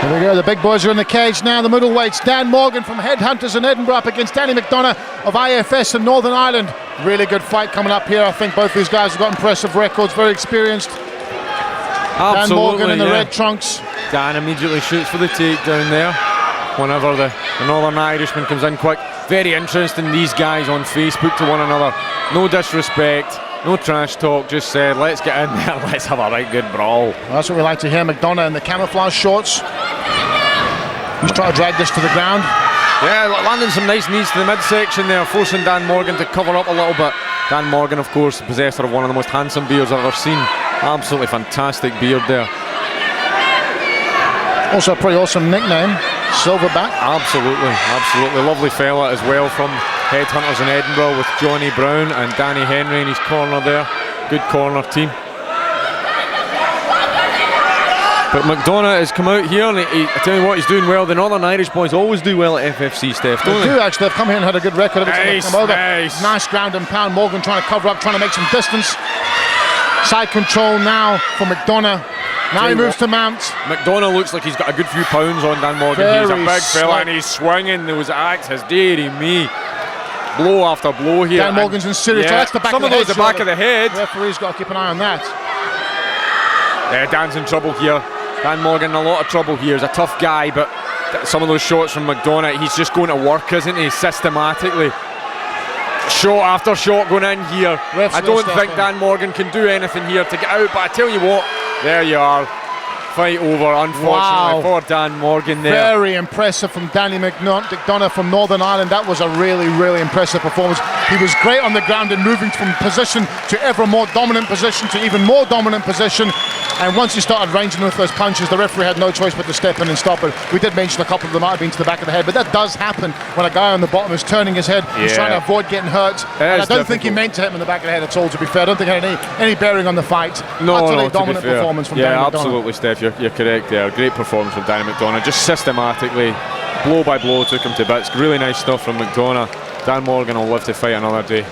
Here we go, the big boys are in the cage now, the middleweights. Dan Morgan from Headhunters in Edinburgh up against Danny McDonagh of IFS in Northern Ireland. Really good fight coming up here. I think both these guys have got impressive records, very experienced. Absolutely, Dan Morgan in the red trunks. Dan immediately shoots for the takedown there whenever the Northern Irishman comes in quick. Very interesting, these guys on Facebook to one another. No disrespect, no trash talk, just said let's get in there, let's have a right good brawl. Well, that's what we like to hear. McDonagh in the camouflage shorts. He's trying to drag this to the ground. Yeah, landing some nice knees to the midsection there, forcing Dan Morgan to cover up a little bit. Dan Morgan, of course, possessor of one of the most handsome beards I've ever seen. Absolutely fantastic beard there. Also a pretty awesome nickname, Silverback. Absolutely, absolutely. Lovely fella as well from Headhunters in Edinburgh with Johnny Brown and Danny Henry in his corner there. Good corner team. But McDonagh has come out here and I tell you what, he's doing well. The Northern Irish boys always do well at FFC, Steph, don't they? They do actually. They've come here and had a good record every time they come over. Nice ground and pound. Morgan trying to cover up, trying to make some distance. Side control now for McDonagh. Now he moves to mount. McDonagh looks like he's got a good few pounds on Dan Morgan. He's a big fella and he's swinging those axes, dearie me. Blow after blow here. Dan Morgan's in serious. Yeah, that's the back some of of the those head. the back of the head. The referee's got to keep an eye on that. Yeah, Dan's in trouble here. Dan Morgan in a lot of trouble here. He's a tough guy, but some of those shots from McDonagh, he's just going to work, isn't he, systematically. Shot after shot going in here. I don't think Dan Morgan can do anything here to get out, but I tell you what, there you are. Fight over, unfortunately, for Dan Morgan there. Very impressive from Danny McDonagh from Northern Ireland. That was a really, really impressive performance. He was great on the ground and moving from position to ever more dominant position to even more dominant position. And once he started ranging with those punches, the referee had no choice but to step in and stop it. We did mention a couple of them might have been to the back of the head, but that does happen when a guy on the bottom is turning his head. He's trying to avoid getting hurt. And I don't think he meant to hit him in the back of the head at all, to be fair. I don't think it had any bearing on the fight. Utterly dominant performance from Danny McDonagh. Absolutely, Steph, you're correct there. Great performance from Danny McDonagh. Just systematically, blow by blow, took him to bits. Really nice stuff from McDonagh. Dan Morgan will live to fight another day.